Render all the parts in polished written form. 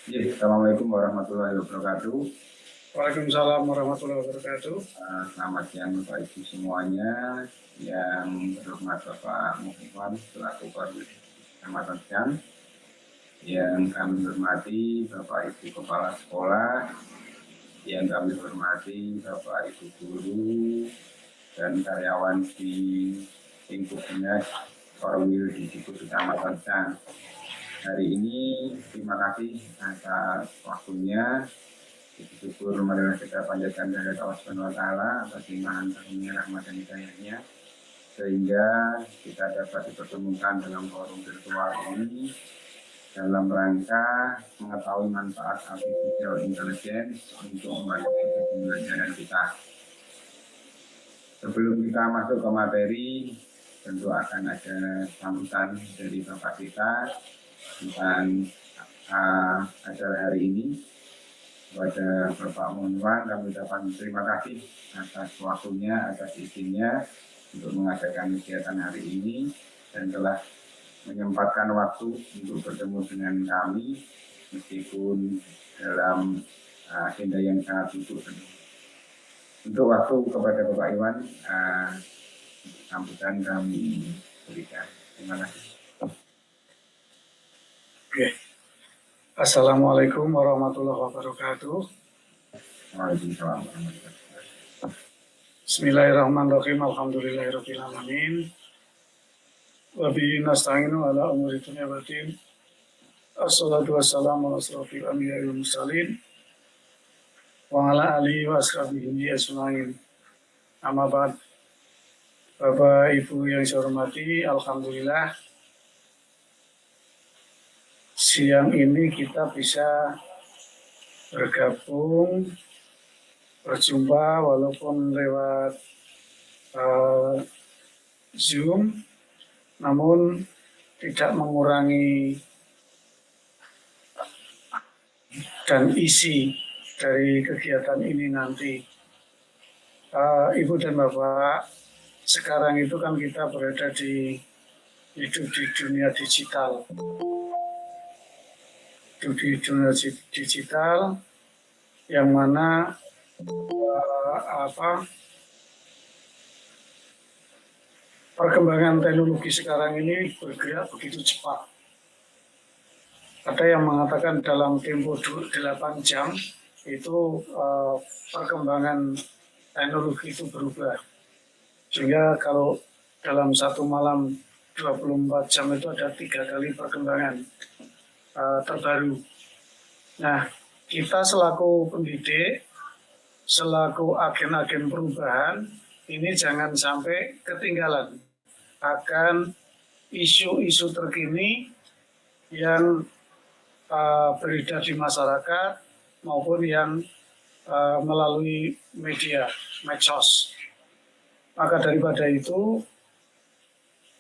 Ya, Assalamualaikum warahmatullahi wabarakatuh. Waalaikumsalam warahmatullahi wabarakatuh. Selamat siang Bapak Ibu semuanya. Yang berhormat Bapak Muhyiddin selaku Koordinator Kecamatan Siang. Yang kami hormati Bapak Ibu Kepala Sekolah. Yang kami hormati Bapak Ibu Guru dan karyawan di lingkup dinas Korwil di Kecamatan Siang. Hari ini terima kasih atas waktunya. Syukur marilah kita panjatkan kepada Allah Subhanahu wa taala atas limpahan karunia rahmat dan hidayahnya sehingga kita dapat dipertemukan dalam forum virtual ini dalam rangka mengetahui manfaat artificial intelligence untuk membantu pembelajaran kita. Sebelum kita masuk ke materi, tentu akan ada sambutan dari Bapak kita tentang acara hari ini. Kepada Bapak Muhyiddin kami ucapkan terima kasih atas waktunya, atas izinnya untuk mengadakan kegiatan hari ini dan telah menyempatkan waktu untuk bertemu dengan kami meskipun dalam agenda yang sangat sibuk. Untuk waktu kepada Bapak Iwan, sambutan kami berikan. Terima kasih. Oke. Assalamualaikum warahmatullahi wabarakatuh. Waalaikumsalam warahmatullahi wabarakatuh. Bismillahirrahmanirrahim. Alhamdulillahirabbil alamin. Wa bihi nasta'inu ala umuri dunya wa din. Assalatu wassalamu ala asrofil anbiya'i wal mursalin wa ala alihi wa ashabihi ajmain. Amma ba'd. Bapak Ibu yang saya hormati, alhamdulillah siang ini kita bisa bergabung, berjumpa walaupun lewat Zoom, namun tidak mengurangi dan isi dari kegiatan ini nanti. Ibu dan Bapak, sekarang itu kan kita berada hidup di dunia digital. Di dunia digital yang mana perkembangan teknologi sekarang ini bergerak begitu cepat. Ada yang mengatakan dalam tempo 8 jam itu perkembangan teknologi itu berubah. Sehingga kalau dalam satu malam 24 jam itu ada 3 kali perkembangan terbaru. Nah, kita selaku pendidik, selaku agen-agen perubahan, ini jangan sampai ketinggalan akan isu-isu terkini yang beredar di masyarakat maupun yang melalui media, medsos. Maka daripada itu,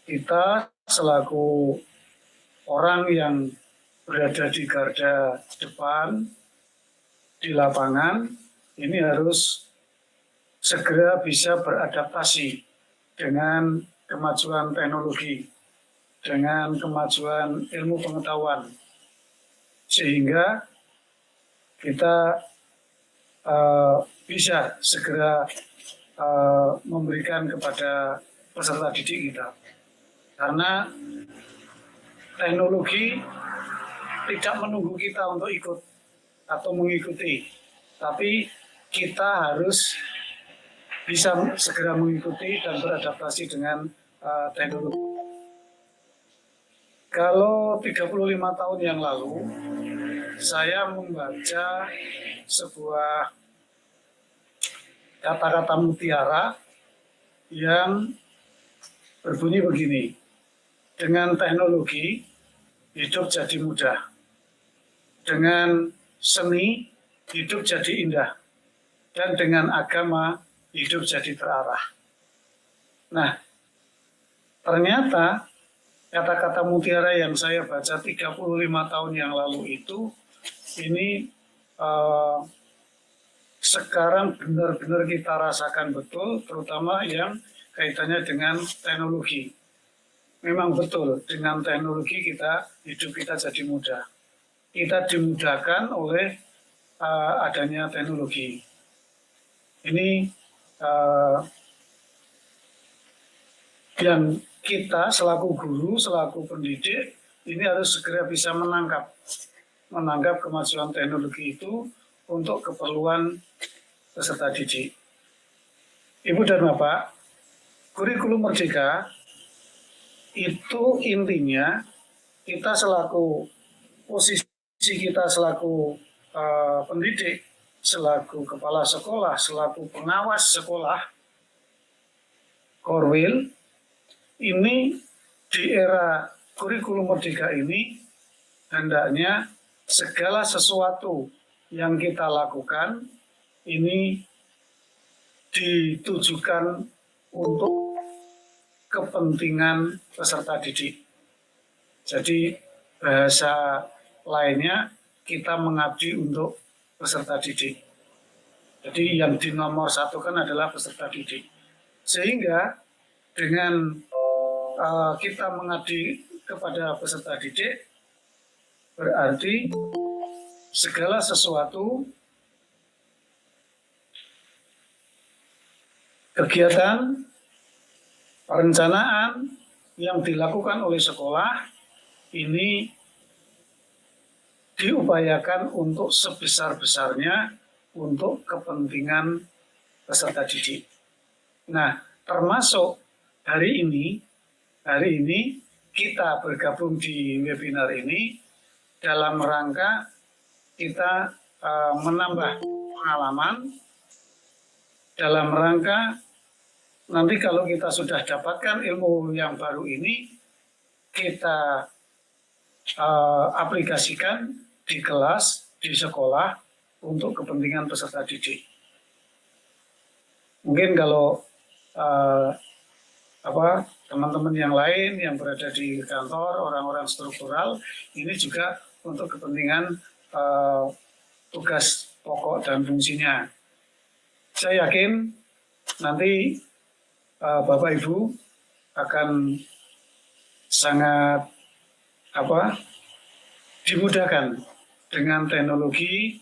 kita selaku orang yang berada di garda depan, di lapangan, ini harus segera bisa beradaptasi dengan kemajuan teknologi, dengan kemajuan ilmu pengetahuan, sehingga kita bisa segera memberikan kepada peserta didik kita. Karena teknologi tidak menunggu kita untuk ikut atau mengikuti, tapi kita harus bisa segera mengikuti dan beradaptasi dengan teknologi. Kalau 35 tahun yang lalu, saya membaca sebuah kata-kata mutiara yang berbunyi begini, dengan teknologi hidup jadi mudah. Dengan seni, hidup jadi indah. Dan dengan agama, hidup jadi terarah. Nah, ternyata kata-kata mutiara yang saya baca 35 tahun yang lalu itu, ini sekarang benar-benar kita rasakan betul, terutama yang kaitannya dengan teknologi. Memang betul, dengan teknologi hidup kita jadi mudah. kita dimudahkan oleh adanya teknologi. Ini yang kita selaku guru, selaku pendidik, ini harus segera bisa menangkap kemajuan teknologi itu untuk keperluan peserta didik. Ibu dan Bapak, kurikulum Merdeka itu intinya kita selaku posisi kita selaku pendidik, selaku kepala sekolah, selaku pengawas sekolah, Korwil, ini di era kurikulum Merdeka ini hendaknya segala sesuatu yang kita lakukan ini ditujukan untuk kepentingan peserta didik. Jadi bahasa lainnya kita mengabdi untuk peserta didik. Jadi yang di nomor satu kan adalah peserta didik. Sehingga dengan kita mengabdi kepada peserta didik, berarti segala sesuatu kegiatan, perencanaan yang dilakukan oleh sekolah ini diupayakan untuk sebesar-besarnya untuk kepentingan peserta didik. Nah, termasuk hari ini kita bergabung di webinar ini dalam rangka kita menambah pengalaman, dalam rangka nanti kalau kita sudah dapatkan ilmu yang baru ini, kita aplikasikan di kelas, di sekolah untuk kepentingan peserta didik. Mungkin kalau teman-teman yang lain yang berada di kantor, orang-orang struktural, ini juga untuk kepentingan tugas pokok dan fungsinya. Saya yakin nanti Bapak Ibu akan sangat dimudahkan dengan teknologi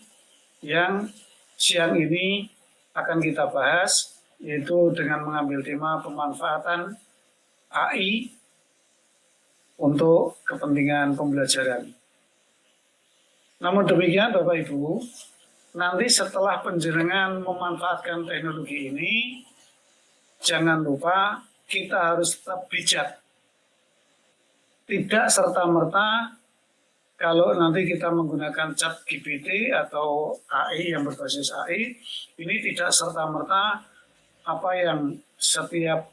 yang siang ini akan kita bahas, yaitu dengan mengambil tema pemanfaatan AI untuk kepentingan pembelajaran. Namun demikian Bapak Ibu, nanti setelah penjenengan memanfaatkan teknologi ini, jangan lupa kita harus tetap bijak. Tidak serta-merta kalau nanti kita menggunakan ChatGPT atau AI yang berbasis AI, ini tidak serta-merta setiap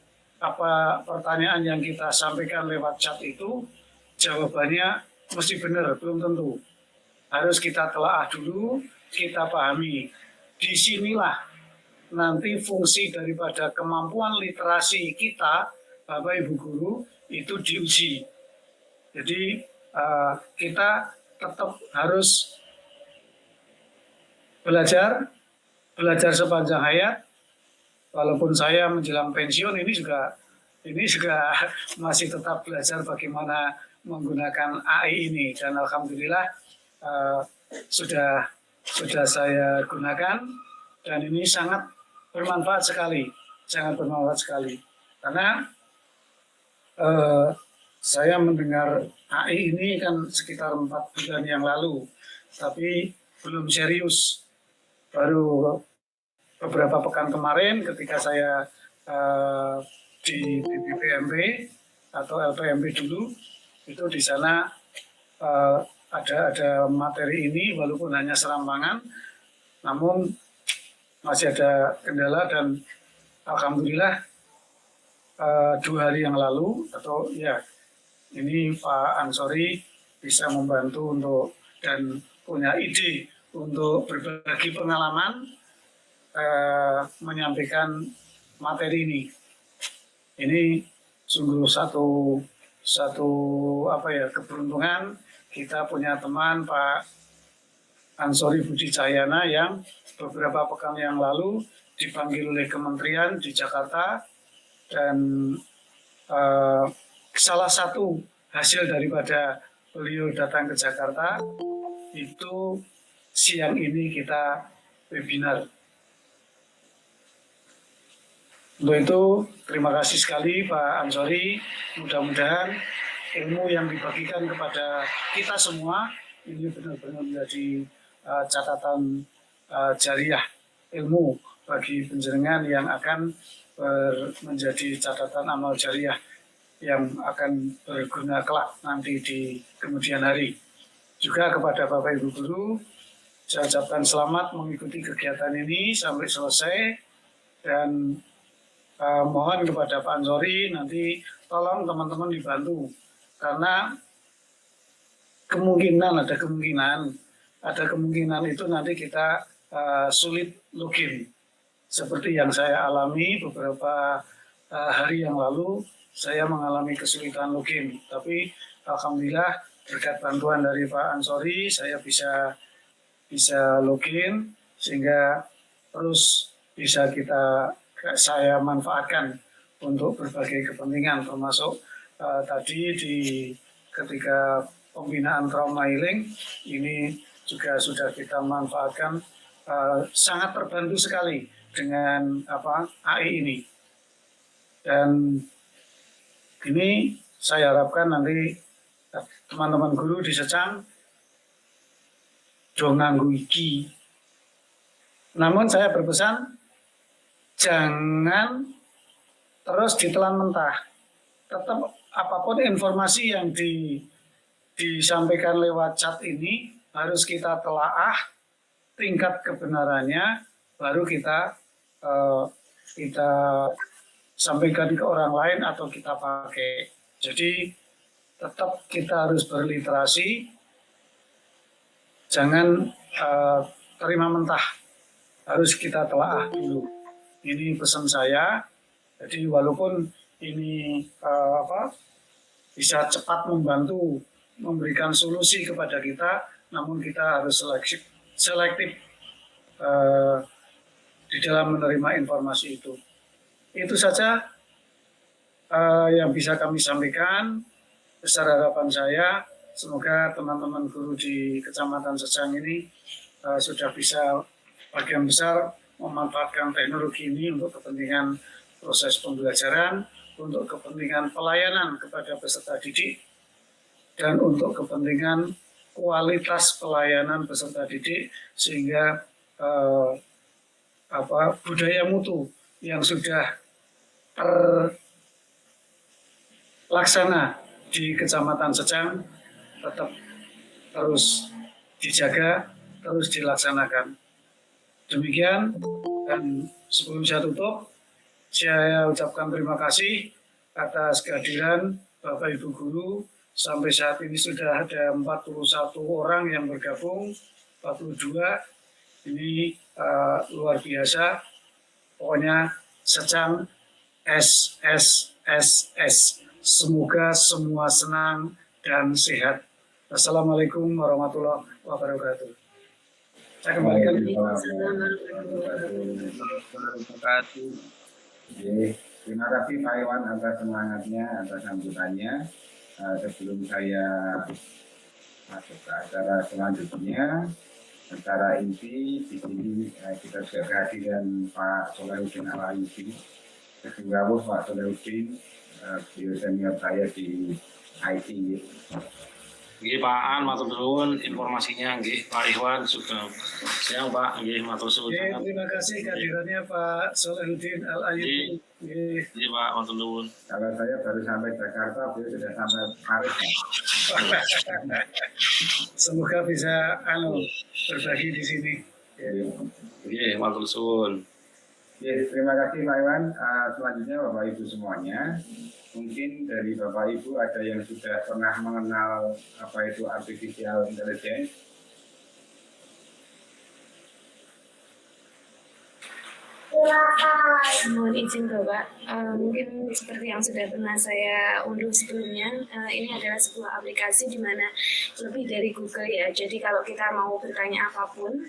pertanyaan yang kita sampaikan lewat chat itu jawabannya mesti benar, belum tentu. Harus kita telaah dulu, kita pahami. Disinilah nanti fungsi daripada kemampuan literasi kita, Bapak Ibu Guru, itu diuji. Jadi kita tetap harus belajar sepanjang hayat. Walaupun saya menjelang pensiun ini juga masih tetap belajar bagaimana menggunakan AI ini, dan alhamdulillah sudah saya gunakan dan ini sangat bermanfaat sekali, karena saya mendengar AI ini kan sekitar 4 bulan yang lalu, tapi belum serius. Baru beberapa pekan kemarin ketika saya di BPMP atau LPMP dulu, itu di sana ada materi ini walaupun hanya serampangan, namun masih ada kendala dan alhamdulillah 2 hari yang lalu ini Pak Ansori bisa membantu dan punya ide untuk berbagi pengalaman menyampaikan materi ini. Ini sungguh satu keberuntungan kita punya teman Pak Ansori Budi Cahyana yang beberapa pekan yang lalu dipanggil oleh kementerian di Jakarta, dan salah satu hasil daripada beliau datang ke Jakarta itu siang ini kita webinar. Untuk itu, terima kasih sekali Pak Ansori. Mudah-mudahan ilmu yang dibagikan kepada kita semua ini benar-benar menjadi catatan jariah ilmu bagi penjenengan yang akan menjadi catatan amal jariah yang akan berguna kelak nanti di kemudian hari. Juga kepada Bapak Ibu Guru, saya ucapkan selamat mengikuti kegiatan ini sampai selesai dan mohon kepada Pak Ansori nanti tolong teman-teman dibantu karena ada kemungkinan itu nanti kita sulit login seperti yang saya alami beberapa hari yang lalu. Saya mengalami kesulitan login, tapi alhamdulillah berkat bantuan dari Pak Ansori saya bisa login sehingga terus bisa saya manfaatkan untuk berbagai kepentingan termasuk tadi ketika pembinaan trauma healing ini juga sudah kita manfaatkan, sangat terbantu sekali dengan AI ini. Dan ini saya harapkan nanti teman-teman guru di Secang do nganggo iki. Namun saya berpesan jangan terus ditelan mentah. Tetap apapun informasi yang disampaikan lewat chat ini harus kita telaah tingkat kebenarannya, baru kita sampaikan ke orang lain atau kita pakai. Jadi tetap kita harus berliterasi, jangan terima mentah, harus kita telaah dulu. Ini pesan saya. Jadi walaupun ini bisa cepat membantu memberikan solusi kepada kita, namun kita harus selektif di dalam menerima informasi itu. Itu saja yang bisa kami sampaikan. Besar harapan saya, semoga teman-teman guru di Kecamatan Secang ini sudah bisa bagian besar memanfaatkan teknologi ini untuk kepentingan proses pembelajaran, untuk kepentingan pelayanan kepada peserta didik, dan untuk kepentingan kualitas pelayanan peserta didik sehingga budaya mutu yang sudah terlaksana di Kecamatan Secang tetap terus dijaga, terus dilaksanakan. Demikian, dan sebelum saya tutup, saya ucapkan terima kasih atas kehadiran Bapak Ibu Guru. Sampai saat ini sudah ada 41 orang yang bergabung, 42. Ini luar biasa. Pokoknya Secang SSSS. Semoga semua senang dan sehat. Assalamualaikum warahmatullahi wabarakatuh. Saya kembalikan. Terima kasih Pak Iwan atas semangatnya, atas sambutannya. Sebelum saya masuk ke acara selanjutnya, secara inti di sini kita sudah kehadiran Pak Solahuddin Al-Ayubi. Terima kasih Pak Solahuddin, beliau senior saya di IT. Nggih Pak An, matur nuwun informasinya. Nggih Pak Iwan sudah siang Pak. Nggih matur suwun. Terima kasih kehadirannya Pak Solahuddin Al-Ayubi. Nggih Pak, matur nuwun. Kalau saya baru sampai Jakarta, beliau sudah sampai Paris. Semoga bisa berbagi di sini. Nggih matur suwun. Terima kasih Pak Iwan. Selanjutnya Bapak Ibu semuanya. Mungkin dari Bapak Ibu ada yang sudah pernah mengenal apa itu artificial intelligence. Mohon izin Bapak, mungkin seperti yang sudah pernah saya unduh sebelumnya, ini adalah sebuah aplikasi di mana lebih dari Google ya. Jadi kalau kita mau bertanya apapun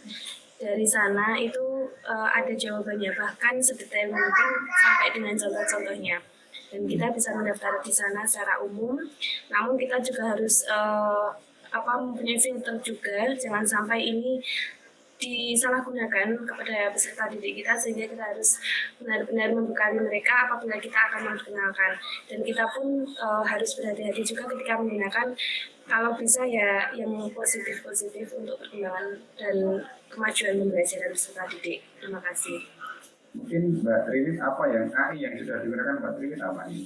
dari sana itu ada jawabannya, bahkan sedetail mungkin sampai dengan contoh-contohnya. Dan kita bisa mendaftar di sana secara umum, namun kita juga harus mempunyai filter juga, jangan sampai ini disalahgunakan kepada peserta didik kita, sehingga kita harus benar-benar membekali mereka apabila kita akan memperkenalkan, dan kita pun harus berhati-hati juga ketika menggunakan, kalau bisa ya yang positif-positif untuk perkembangan dan kemajuan pembelajaran peserta didik. Terima kasih. Mungkin Mbak Triwin, apa yang AI yang sudah digunakan Mbak Triwin apa ini?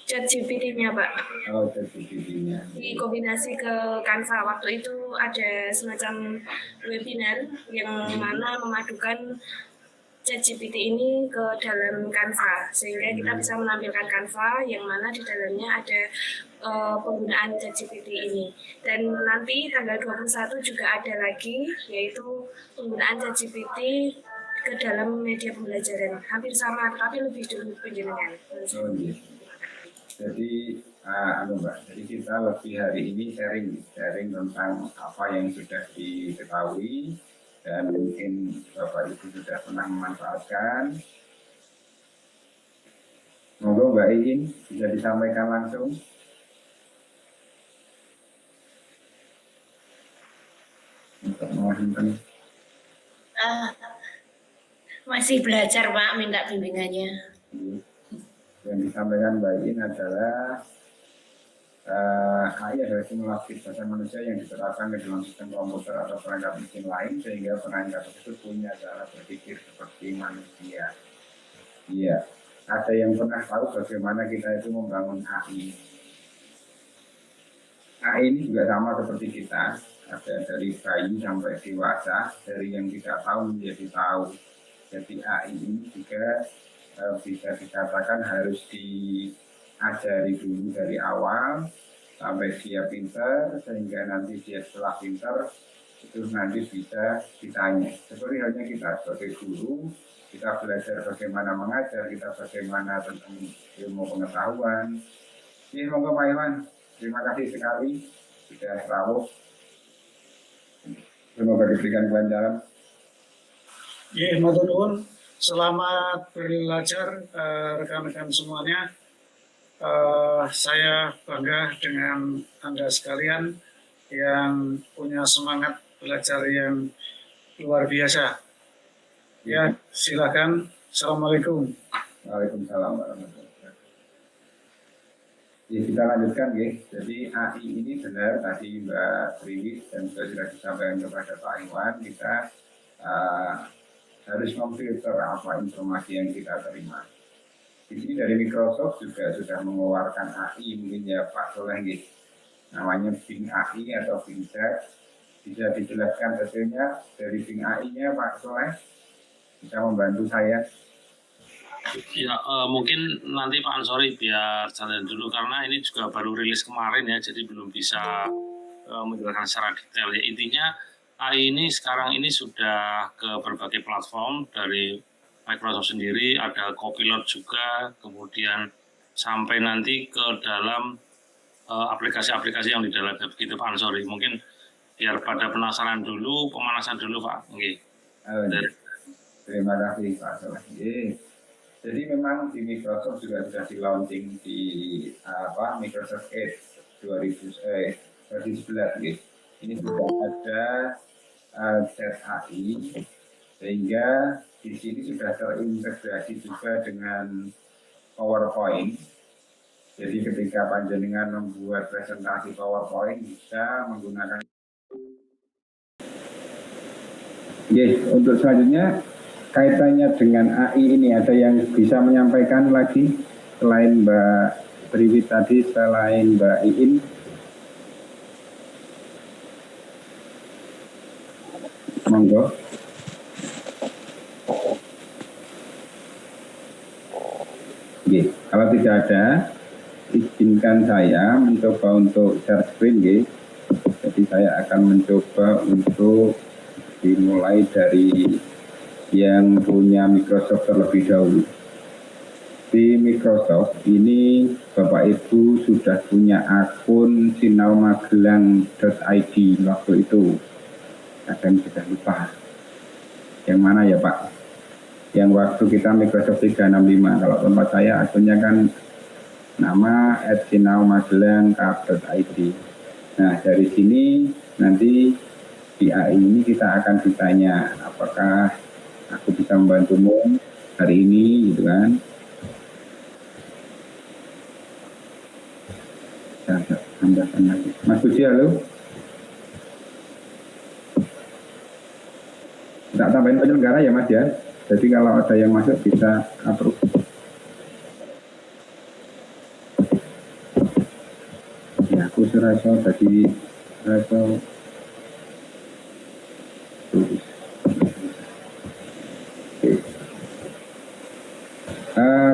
ChatGPT-nya, Pak. Oh, ChatGPT-nya. Dikombinasi ke Canva. Waktu itu ada semacam webinar yang mana memadukan ChatGPT ini ke dalam Canva, sehingga kita bisa menampilkan Canva yang mana di dalamnya ada penggunaan ChatGPT ini. Dan nanti tanggal 21 juga ada lagi, yaitu penggunaan ChatGPT ke dalam media pembelajaran. Hampir sama, tapi lebih dulu penjenengan. Oh, iya. Jadi, Mbak, jadi kita lebih hari ini sharing tentang apa yang sudah diketahui dan mungkin Bapak Ibu sudah pernah memanfaatkan. Monggo Mbak Iin bisa disampaikan langsung. Untuk mewajibkan. Masih belajar Pak, minta bimbingannya. Yang disampaikan Mbak Iin adalah AI adalah simulasi bahasa manusia yang diterapkan ke dalam sistem komputer atau perangkat mesin lain sehingga perangkat tersebut punya cara berpikir seperti manusia. Iya, ada yang pernah tahu bagaimana kita itu membangun AI? AI ini juga sama seperti kita, ada dari bayi sampai dewasa, dari yang tidak tahu menjadi tahu. Jadi AI ini juga bisa dikatakan harus diajari dulu dari awal sampai dia pintar, sehingga nanti dia setelah pintar itu nanti bisa ditanya. Seperti halnya kita sebagai guru, kita belajar bagaimana mengajar, kita bagaimana tentang ilmu pengetahuan. Ini monggo Pak Iwan, terima kasih sekali sudah rawuh. Semoga diberikan kelancaran. Ya, matur nuwun. Selamat belajar rekan-rekan semuanya. Saya bangga dengan Anda sekalian yang punya semangat belajar yang luar biasa. Ya, silakan. Assalamualaikum. Waalaikumsalam warahmatullahi wabarakatuh. Ya, kita lanjutkan ya. Jadi AI ini benar tadi Mbak Triwis dan juga sudah disampaikan kepada Pak Iwan, kita harus memfilter apa informasi yang kita terima. Di sini dari Microsoft juga sudah mengeluarkan AI, mungkin ya Pak Soleh gitu. Namanya Bing AI atau Bing Chat. Bisa dijelaskan detailnya dari Bing AI-nya Pak Soleh? Bisa membantu saya? Ya, mungkin nanti Pak Ansori biar jalan dulu karena ini juga baru rilis kemarin ya, jadi belum bisa menjelaskan secara detail ya. Intinya AI ini sekarang ini sudah ke berbagai platform, dari Microsoft sendiri, ada Copilot juga, kemudian sampai nanti ke dalam aplikasi-aplikasi yang di dalamnya, begitu Pak Ansori. Mungkin biar pada penasaran dulu, pemanasan dulu Pak. Okay. Terima kasih Pak Soleh. Jadi memang di Microsoft juga sudah di launching di Microsoft Edge 2011 gitu. Ini sudah ada chat AI, sehingga di sini sudah terintegrasi juga dengan PowerPoint. Jadi ketika panjenengan membuat presentasi PowerPoint bisa menggunakan. Untuk selanjutnya kaitannya dengan AI ini, ada yang bisa menyampaikan lagi selain Mbak Triwi tadi, selain Mbak Iin? Monggo. Kalau tidak ada, izinkan saya mencoba untuk share screen. Jadi saya akan mencoba untuk dimulai dari yang punya Microsoft terlebih dahulu. Di Microsoft ini Bapak Ibu sudah punya akun sinaumagelang.id waktu itu. Kadang sudah lupa. Yang mana ya Pak? Yang waktu kita Microsoft 365. Kalau tempat saya akunnya kan nama @sinaumagelang.id. Nah, dari sini nanti di AI ini kita akan ditanya apakah aku bisa membantumu hari ini gitu kan. Tambahkan lagi. Mas Puji, halo. Tak tambahin penyelenggara ya Mas ya. Jadi kalau ada yang masuk bisa approve. Ya, aku serasa tadi rasa tulis. Oke.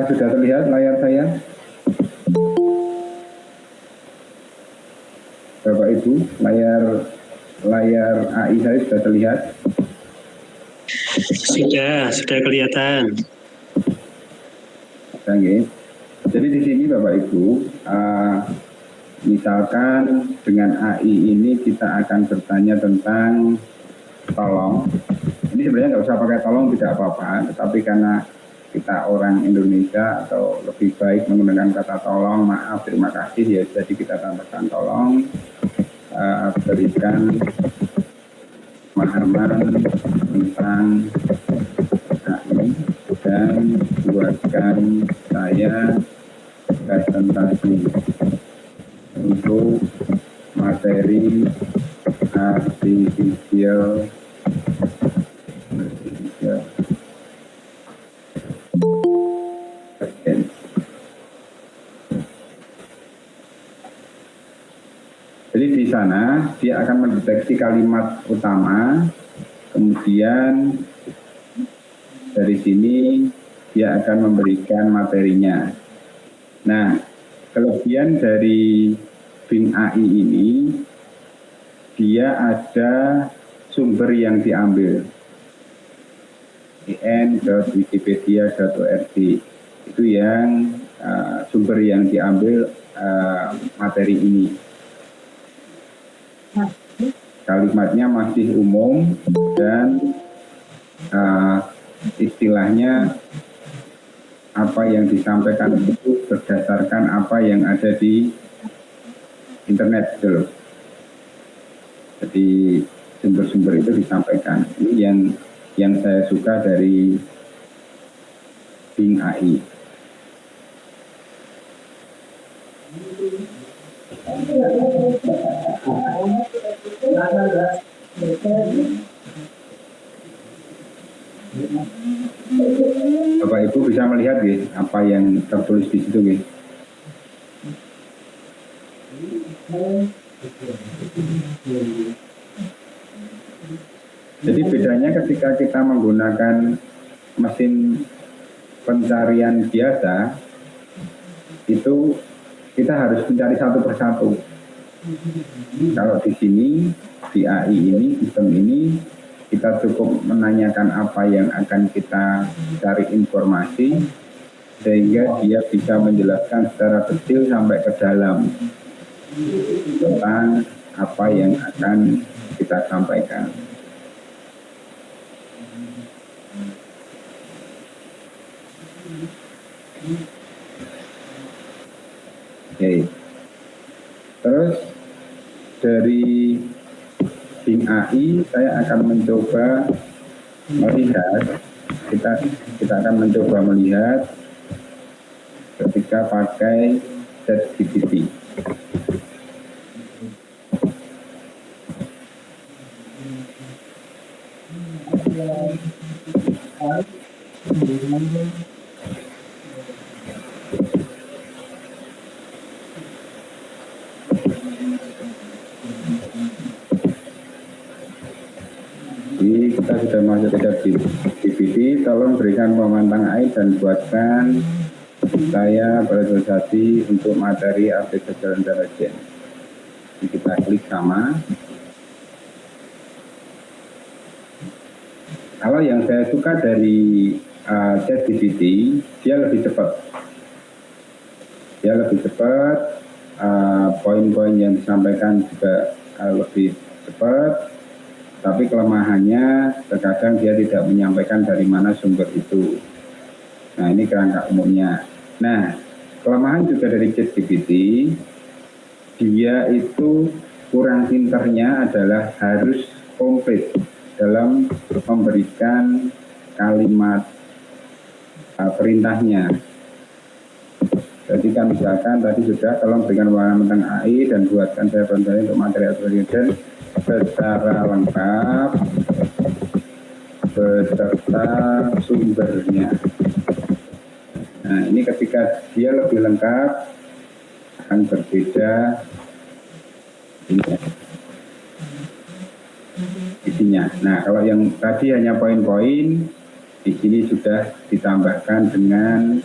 Sudah terlihat layar saya? Bapak Ibu, layar AI saya sudah terlihat? Sudah kelihatan. Oke. Jadi di sini Bapak Ibu, misalkan dengan AI ini kita akan bertanya tentang tolong. Ini sebenarnya nggak usah pakai tolong, tidak apa-apa. Tetapi karena kita orang Indonesia atau lebih baik menggunakan kata tolong, maaf, terima kasih ya. Jadi kita tambahkan tolong, berikan pemahaman tentang AI dan buatkan saya presentasi untuk materi artificial intelligence. Jadi di sana dia akan mendeteksi kalimat utama, kemudian dari sini dia akan memberikan materinya. Nah, kelebihan dari Bing AI ini, dia ada sumber yang diambil. en.wikipedia.org itu yang sumber yang diambil materi ini. Kalimatnya masih umum dan istilahnya apa yang disampaikan itu berdasarkan apa yang ada di internet gitu. Jadi sumber-sumber itu disampaikan. Ini yang saya suka dari Bing AI. Bapak Ibu bisa melihat apa yang tertulis di situ. Jadi bedanya ketika kita menggunakan mesin pencarian biasa, itu kita harus mencari satu persatu. Kalau di sini, di AI ini, sistem ini, kita cukup menanyakan apa yang akan kita cari informasi, sehingga dia bisa menjelaskan secara detail sampai ke dalam tentang apa yang akan kita sampaikan. Oke. Terus dari Bing AI saya akan mencoba melihat, kita akan mencoba melihat ketika pakai ChatGPT. Jadi kita sudah masuk ke ChatGPT, tolong berikan pemantang AI dan buatkan saya presentasi untuk materi artificial intelligence. Jadi kita klik sama. Kalau yang saya suka dari ChatGPT, dia lebih cepat. Dia lebih cepat, poin-poin yang disampaikan juga lebih cepat. Tapi kelemahannya terkadang dia tidak menyampaikan dari mana sumber itu. Nah, ini kerangka umumnya. Nah, kelemahan juga dari ChatGPT, dia itu kurang pinternya adalah harus komplit dalam memberikan kalimat perintahnya. Jadi kan misalkan tadi sudah tolong berikan pemahaman tentang AI dan buatkan saya untuk materi presiden secara lengkap beserta sumbernya. Nah, ini ketika dia lebih lengkap akan berbeda isinya. Nah, kalau yang tadi hanya poin-poin, di sini sudah ditambahkan dengan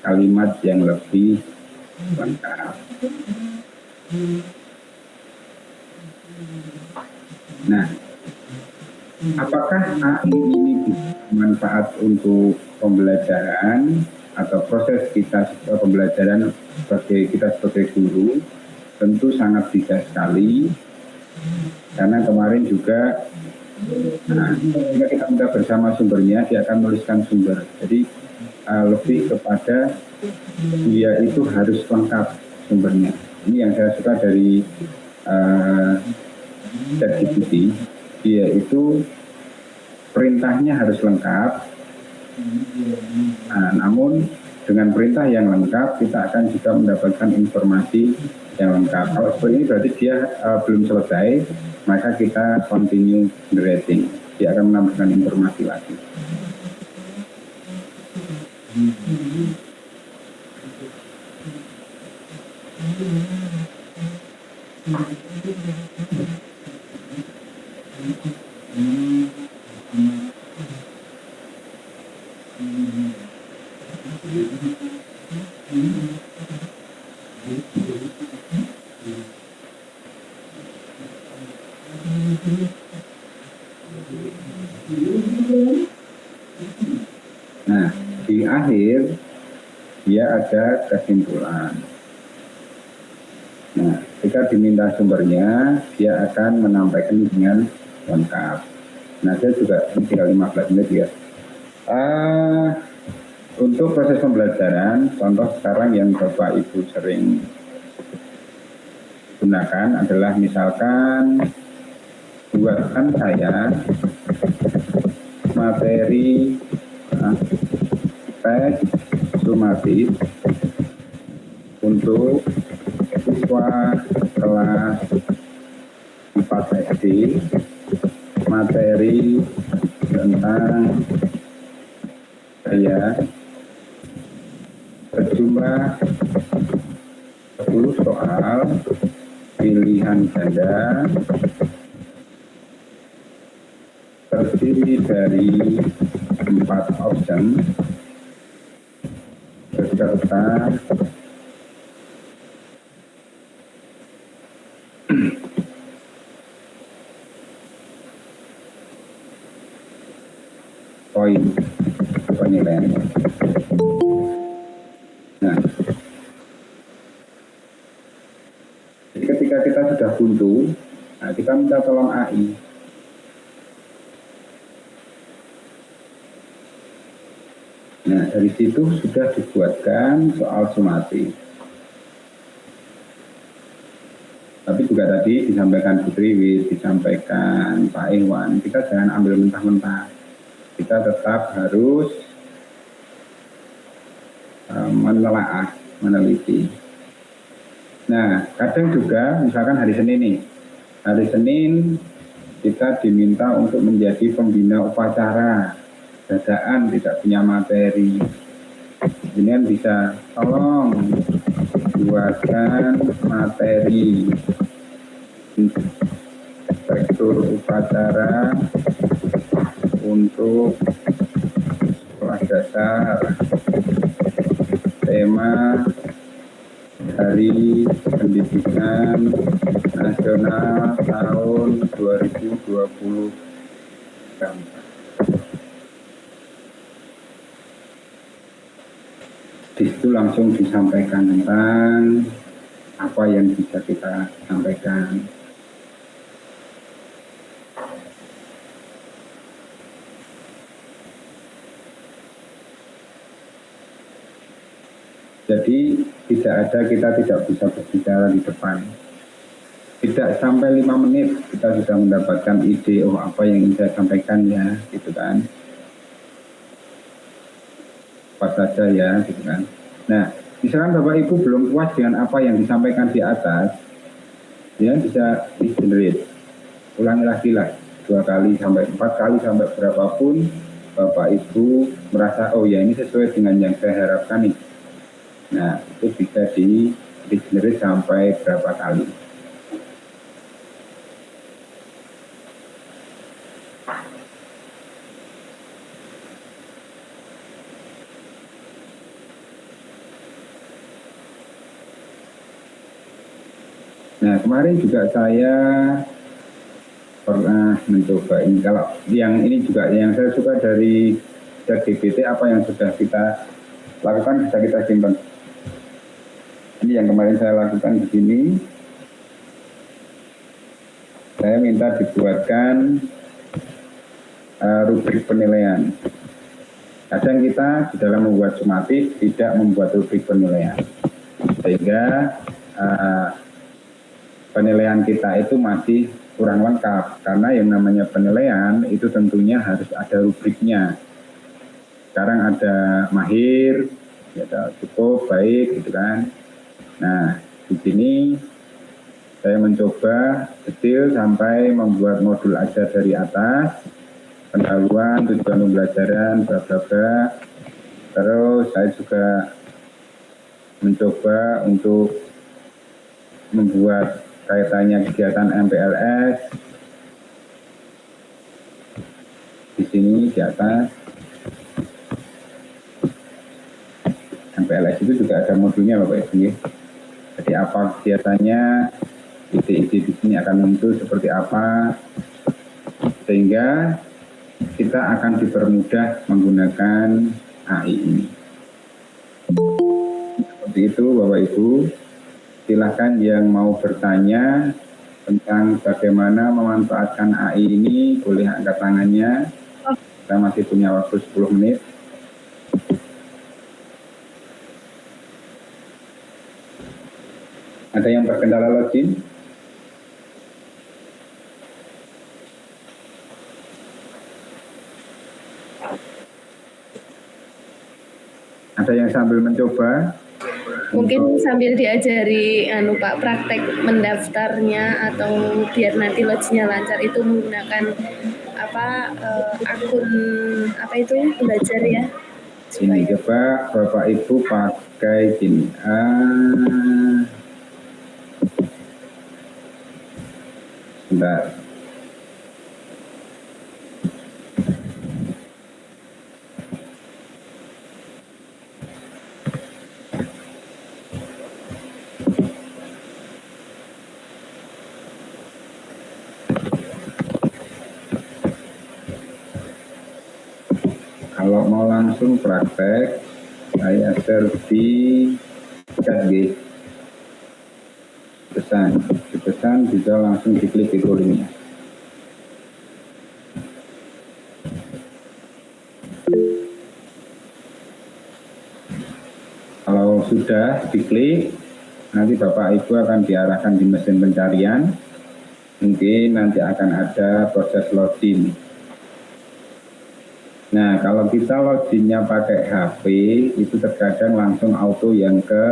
kalimat yang lebih lengkap. Nah, apakah AI ini bermanfaat untuk pembelajaran atau proses kita pembelajaran sebagai guru? Tentu sangat bisa sekali, karena kemarin juga jika kita minta bersama sumbernya, dia akan menuliskan sumber. Jadi lebih kepada dia itu harus lengkap sumbernya. Ini yang saya suka dari ChatGPT. Dia itu perintahnya harus lengkap. Namun dengan perintah yang lengkap kita akan juga mendapatkan informasi yang lengkap. Kalau seperti ini berarti dia belum selesai, maka kita continue generating. Dia akan menambahkan informasi lagi. Nah, di akhir dia ada kesimpulan. Nah, ketika diminta sumbernya, dia akan menyampaikan dengan lengkap. Nah, saya juga tinggal 15 menit ya. Untuk proses pembelajaran, contoh sekarang yang Bapak Ibu sering gunakan adalah misalkan buatkan saya materi teks sumatif untuk siswa kelas 4 SD, materi tentang saya berjumlah 10 soal pilihan ganda terdiri dari 4 option beserta poin penilaiannya. Nah, jadi ketika kita sudah buntu, kita minta tolong AI. Nah, dari situ sudah dibuatkan soal sumatif. Tapi juga tadi disampaikan Bu Triwit, disampaikan Pak Iwan, kita jangan ambil mentah-mentah. Kita tetap harus menelaah, meneliti. Nah, kadang juga misalkan hari Senin nih. Hari Senin kita diminta untuk menjadi pembina upacara. Dadaan tidak punya materi. Ini kan bisa tolong buatkan materi inspektur upacara untuk kelas dasar, tema Hari Pendidikan Nasional tahun 2020. Di situ langsung disampaikan tentang apa yang bisa kita sampaikan. Jadi kita tidak bisa berbicara di depan. Di tidak sampai 5 menit kita sudah mendapatkan ide, oh apa yang ingin saya sampaikan ya, gitu kan. Apa saja ya, gitu kan. Nah, misalkan Bapak Ibu belum puas dengan apa yang disampaikan di atas, ya bisa di-generate. Ulangi lagi lah, 2 kali sampai 4 kali sampai berapapun Bapak Ibu merasa, oh ya ini sesuai dengan yang saya harapkan nih. Nah, itu bisa di-generate sampai berapa kali. Nah, kemarin juga saya pernah mencoba ini. Kalau yang ini juga yang saya suka dari ChatGPT, apa yang sudah kita lakukan bisa kita simpan. Ini yang kemarin saya lakukan di sini. Saya minta dibuatkan rubrik penilaian. Kadang kita di dalam membuat sumatif tidak membuat rubrik penilaian, sehingga penilaian kita itu masih kurang lengkap, karena yang namanya penilaian itu tentunya harus ada rubriknya. Sekarang ada mahir, ya, cukup, baik, gitu kan. Nah, di sini saya mencoba detail sampai membuat modul ajar dari atas, pendahuluan, tujuan pembelajaran, bla bla bla. Terus saya juga mencoba untuk membuat kaitannya kegiatan MPLS di sini di atas. MPLS itu juga ada modulnya Bapak Ibu. Jadi apa kegiatannya, ide-ide di sini akan muncul seperti apa, sehingga kita akan dipermudah menggunakan AI ini. Seperti itu Bapak Ibu. Silahkan yang mau bertanya tentang bagaimana memanfaatkan AI ini, boleh angkat tangannya. Kita masih punya waktu 10 menit. Ada yang berkendala login? Ada yang sambil mencoba? Mungkin sambil diajari Pak praktek mendaftarnya atau biar nanti login-nya lancar itu menggunakan akun itu ya, belajar ya. Ini coba Bapak Ibu pakai gini. Sebentar. Kalau mau langsung praktek, saya share di chat pesan bisa langsung diklik itu linknya. Kalau sudah diklik, nanti Bapak Ibu akan diarahkan di mesin pencarian. Mungkin nanti akan ada proses login. Nah, kalau kita loginnya pakai HP, itu terkadang langsung auto yang ke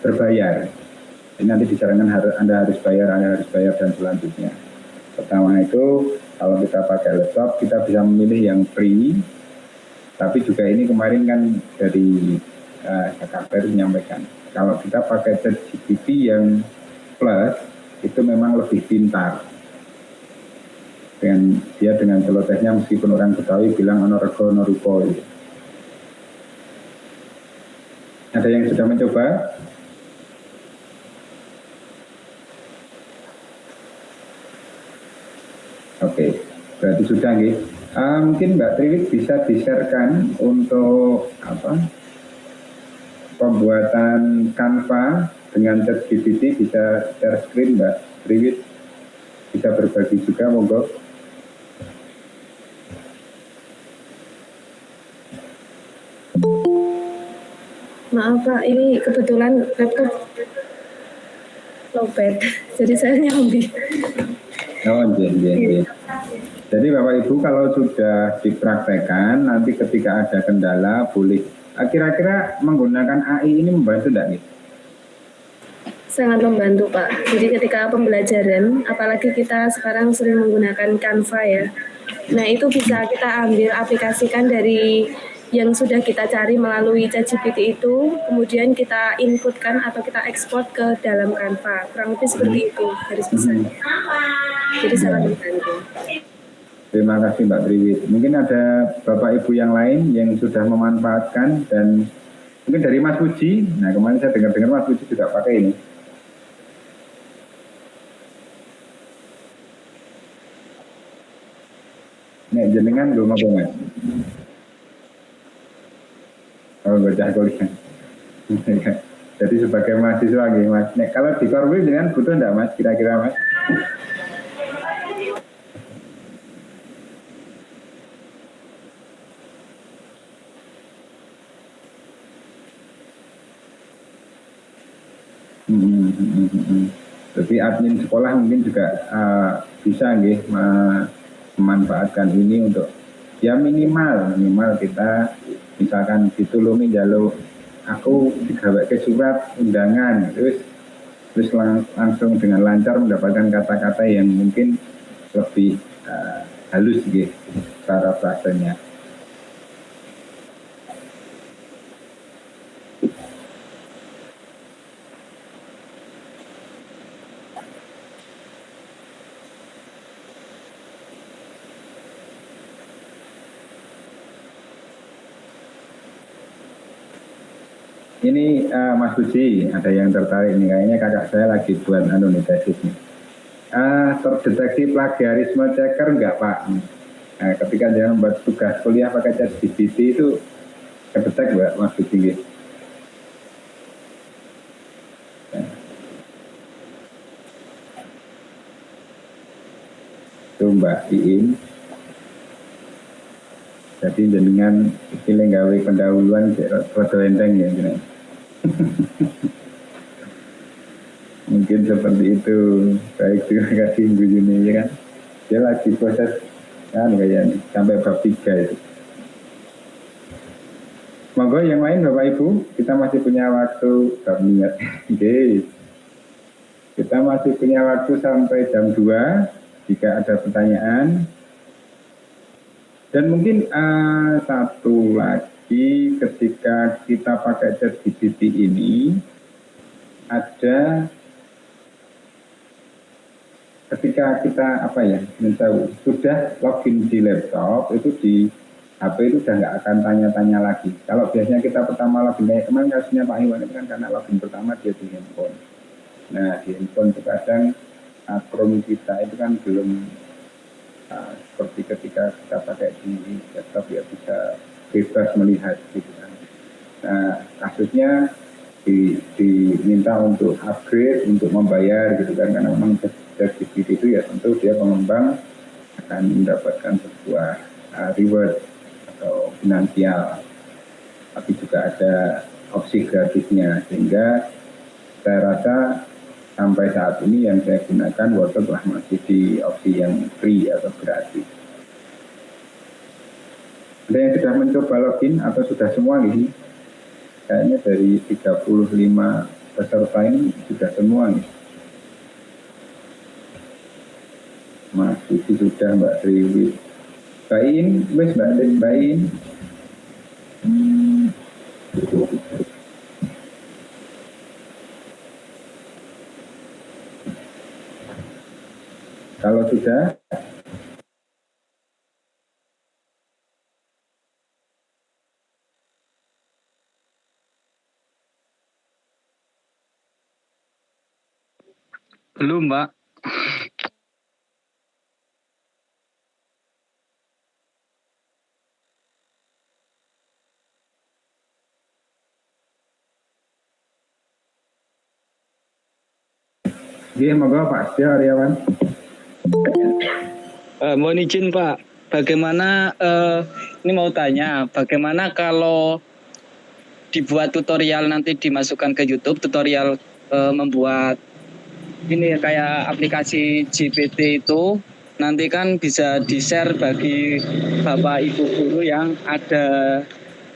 berbayar. Jadi nanti disarankan Anda harus bayar, dan selanjutnya. Pertama itu, kalau kita pakai laptop, kita bisa memilih yang free. Tapi juga ini kemarin kan dari Jakarta menyampaikan, kalau kita pakai ChatGPT yang plus, itu memang lebih pintar. Dia dengan celotehnya meskipun orang Betawi bilang ono rego ono rupo. Ada yang sudah mencoba? Oke, berarti sudah nih. Mungkin Mbak Triwit bisa di-sharekan untuk pembuatan Canva dengan ChatGPT, bisa share screen Mbak Triwit, bisa berbagi juga monggo. Maaf Pak, ini kebetulan laptop lowbat. Jadi saya nyambi. Oh, iya. Jadi Bapak Ibu kalau sudah dipraktekkan, nanti ketika ada kendala boleh. Kira-kira menggunakan AI ini membantu enggak nih? Sangat membantu Pak. Jadi ketika pembelajaran, apalagi kita sekarang sering menggunakan Canva ya. Nah itu bisa kita ambil aplikasikan dari yang sudah kita cari melalui ChatGPT itu, kemudian kita inputkan atau kita ekspor ke dalam Canva. Kurang lebih seperti itu garis besarnya. Jadi sangat membantu. Terima kasih Mbak Triwit. Mungkin ada Bapak Ibu yang lain yang sudah memanfaatkan dan mungkin dari Mas Puji. Nah kemarin saya dengar Mas Puji juga pakai ini. Nek jenengan belum apa Mas? Oh baca kuliah. Jadi sebagai mahasiswa nih Mas. Nek kalau di Korwil jenengan butuh enggak Mas? Kira-kira Mas? Jadi admin sekolah mungkin juga bisa nggih memanfaatkan ini untuk ya minimal kita misalkan ditulungi jalur aku digawe ke surat undangan terus langsung dengan lancar mendapatkan kata-kata yang mungkin lebih halus gitu cara bahasanya. Ini Mas Puji, ada yang tertarik nih, kayaknya kakak saya lagi buat tesis nih. Terdeteksi plagiarisme checker enggak Pak? Ketika dia membuat tugas kuliah pakai ChatGPT itu kedetek enggak Mas Puji? Itu Mbak Iin. Jadi dengan pilih gawe pendahuluan rada enteng ya gini. Mungkin seperti itu. Baik, terima kasih Bu Juni ya kan. Dia lagi proses kan kayaknya sampai bab 3 itu. Monggo yang lain Bapak Ibu, kita masih punya waktu bab minyak. Oke. Kita masih punya waktu sampai jam 2 jika ada pertanyaan. Dan mungkin satu lagi ketika kita pakai ChatGPT ini ada ketika kita sudah login di laptop itu di HP itu sudah nggak akan tanya-tanya lagi. Kalau biasanya kita pertama login kayak kemarin kasusnya Pak Iwan itu kan karena login pertama dia di handphone. Nah di handphone kadang Chrome kita itu kan belum seperti ketika kita pakai di laptop ya bisa bebas melihat gitu kan. Nah kasusnya diminta untuk upgrade, untuk membayar gitu kan, karena memang ChatGPT itu ya tentu dia pengembang akan mendapatkan sebuah reward atau finansial, tapi juga ada opsi gratisnya, sehingga saya rasa sampai saat ini yang saya gunakan WhatsApp lah masih di opsi yang free atau gratis. Ada yang sudah mencoba login atau sudah semua nih? Kayaknya dari 35 peserta ini sudah semua nih. Mas Suci sudah, Mbak Triwi. Bain, Mbak Bain. Kalau sudah, belum, Mbak. Iya, monggo Pak Setia Aryawan. Mohon izin Pak, bagaimana ini mau tanya, bagaimana kalau dibuat tutorial nanti dimasukkan ke YouTube, tutorial membuat ini kayak aplikasi GPT itu nanti kan bisa di-share bagi Bapak Ibu guru yang ada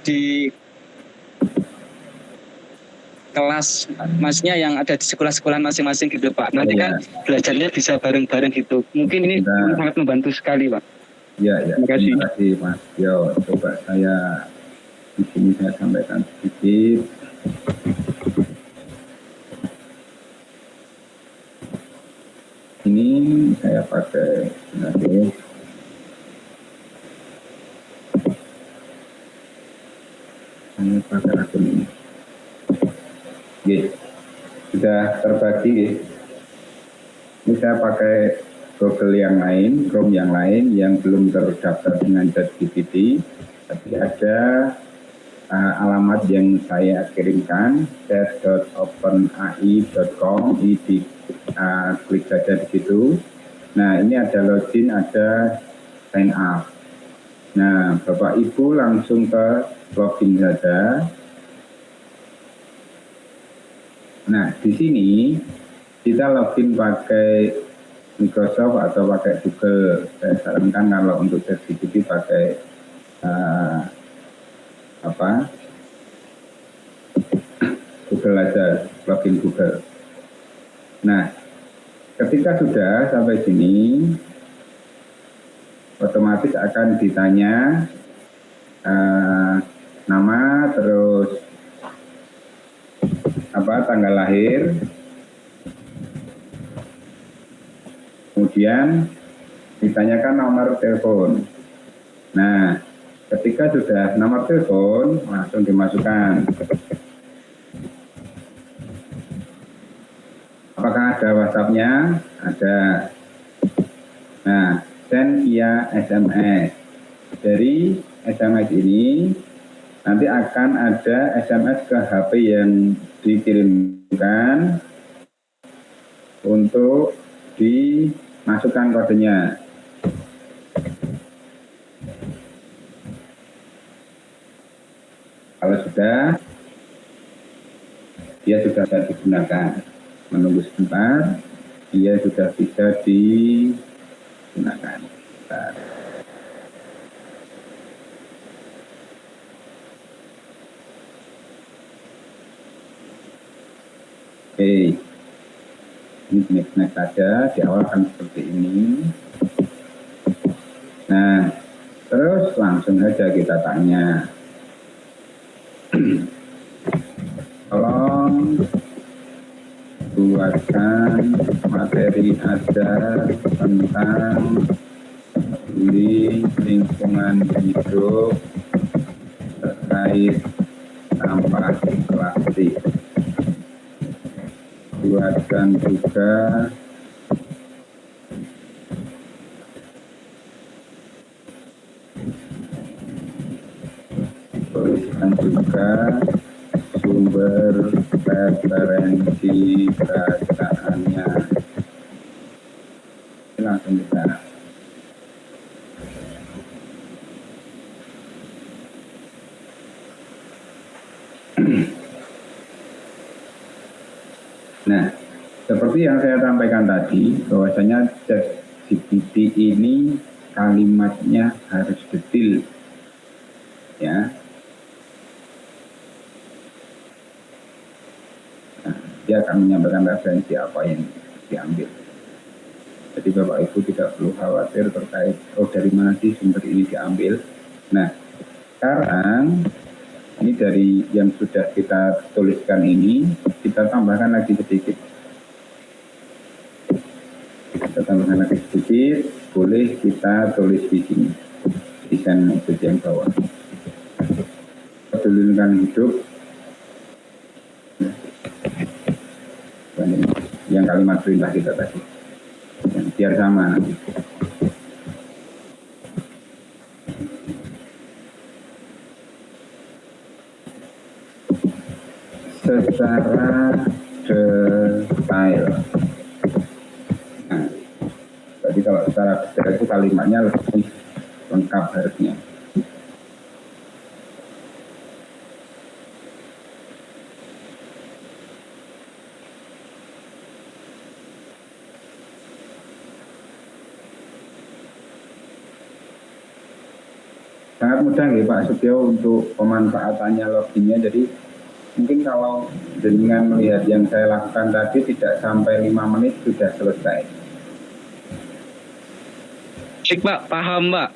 di kelas, maksudnya yang ada di sekolah-sekolah masing-masing gitu Pak. Nanti kan belajarnya bisa bareng-bareng gitu. Mungkin ini sangat membantu sekali Pak. Ya, Terima kasih. terima kasih Mas. Yo, coba saya di sini saya sampaikan sedikit. Ini saya pakai nanti. Saya pakai akun ini. Oke, sudah terbagi. Ini saya pakai Google yang lain, Chrome yang lain yang belum terdaftar dengan ChatGPT, tapi ada alamat yang saya kirimkan, chat.openai.com, ini klik saja di situ. Nah, ini ada login, ada sign up. Nah, Bapak Ibu langsung ke login saja. Nah, di sini kita login pakai Microsoft atau pakai Google. Saya sarankan kalau untuk ChatGPT pakai Google aja, login Google. Nah, ketika sudah sampai sini, otomatis akan ditanya nama, terus tanggal lahir, kemudian ditanyakan nomor telepon. Nah, ketika sudah nomor telepon, langsung dimasukkan. Apakah ada WhatsApp-nya? Ada. Nah, send via SMS. Dari SMS ini nanti akan ada SMS ke HP yang dikirimkan untuk dimasukkan kodenya. Kalau sudah, dia sudah bisa digunakan. Menunggu sebentar, dia sudah bisa digunakan. Bentar. Oke, ini next saja, di awal kan seperti ini. Nah, terus langsung saja kita tanya. Tolong buatkan materi ajar tentang di lingkungan hidup terkait sampah plastik. Buatkan juga tuliskan juga sumber referensi bacaannya. Langsung kita. Nah, seperti yang saya sampaikan tadi, bahwasanya ChatGPT ini kalimatnya harus detail, ya. Nah, dia akan menyampaikan referensi apa yang diambil. Jadi Bapak Ibu tidak perlu khawatir terkait dari mana sih sumber ini diambil. Nah, sekarang ini dari yang sudah kita tuliskan ini, kita tambahkan lagi sedikit. Kita tambahkan lagi sedikit, boleh kita tulis di sini. Desain bagian bawah. Pedulikan hidup. Yang kalimat perintah kita tadi. Biar sama nanti. Secara detail. Nah, jadi kalau secara detail itu kalimatnya lebih lengkap harusnya. sangat mudah ya Pak Setio untuk pemanfaatannya loginnya. Jadi mungkin kalau dengan melihat yang saya lakukan tadi tidak sampai 5 menit sudah selesai. Baik Pak, paham Pak.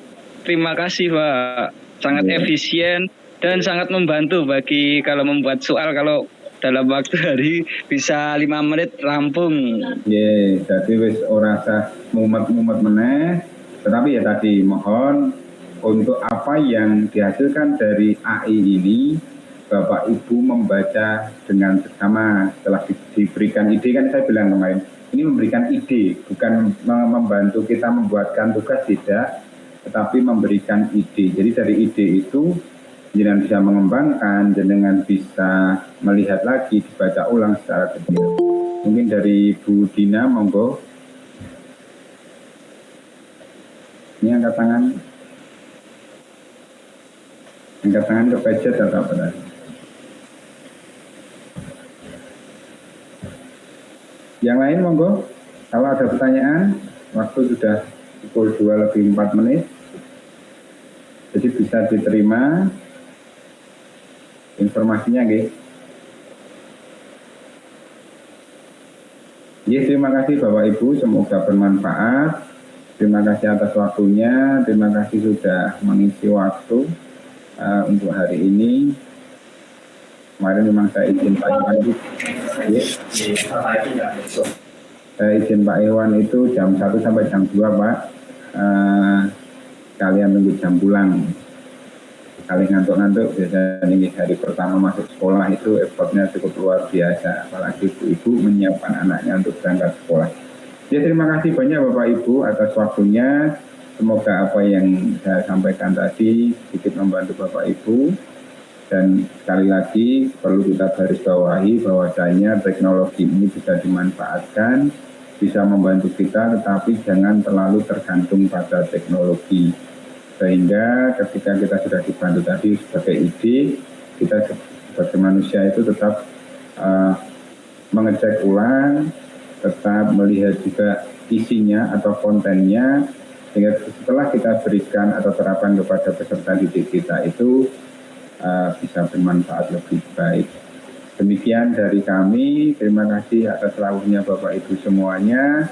Terima kasih Pak. Sangat efisien dan sangat membantu bagi kalau membuat soal kalau dalam waktu hari bisa 5 menit rampung. Jadi wis ora usah mumet-mumet meneh. Tetapi ya tadi mohon untuk apa yang dihasilkan dari AI ini Bapak Ibu membaca dengan seksama. Setelah diberikan ide, kan saya bilang kemarin, ini memberikan ide, bukan membantu kita membuatkan tugas, tidak, tetapi memberikan ide. Jadi dari ide itu jenengan bisa mengembangkan, jenengan bisa melihat lagi, dibaca ulang secara detail. Mungkin dari Bu Dina, monggo. Ini angkat tangan. Angkat tangan ke gadget atau apa tadi? Yang lain monggo. Kalau ada pertanyaan, waktu sudah pukul 2:04. Jadi bisa diterima informasinya, nggih. Terima kasih Bapak Ibu, semoga bermanfaat. Terima kasih atas waktunya, terima kasih sudah mengisi waktu untuk hari ini. Kemarin memang saya izin Pak Iwan itu, saya izin Pak Iwan itu jam 1 sampai jam 2 Pak. Kalian tunggu jam pulang. Kalian ngantuk-ngantuk, biasanya ini hari pertama masuk sekolah itu effortnya cukup luar biasa. Apalagi ibu-ibu menyiapkan anaknya untuk berangkat sekolah. Terima kasih banyak Bapak Ibu atas waktunya. Semoga apa yang saya sampaikan tadi sedikit membantu Bapak Ibu. Dan sekali lagi perlu kita garis bawahi bahwasanya teknologi ini bisa dimanfaatkan, bisa membantu kita, tetapi jangan terlalu tergantung pada teknologi. Sehingga ketika kita sudah dibantu tadi sebagai ide, kita sebagai manusia itu tetap mengecek ulang, tetap melihat juga isinya atau kontennya, sehingga setelah kita berikan atau terapkan kepada peserta didik kita itu bisa bermanfaat lebih baik. Demikian dari kami, terima kasih atas rawuhnya Bapak Ibu semuanya.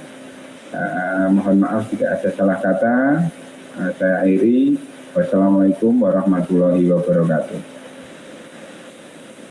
Mohon maaf jika ada salah kata. Saya akhiri. Wassalamualaikum warahmatullahi wabarakatuh.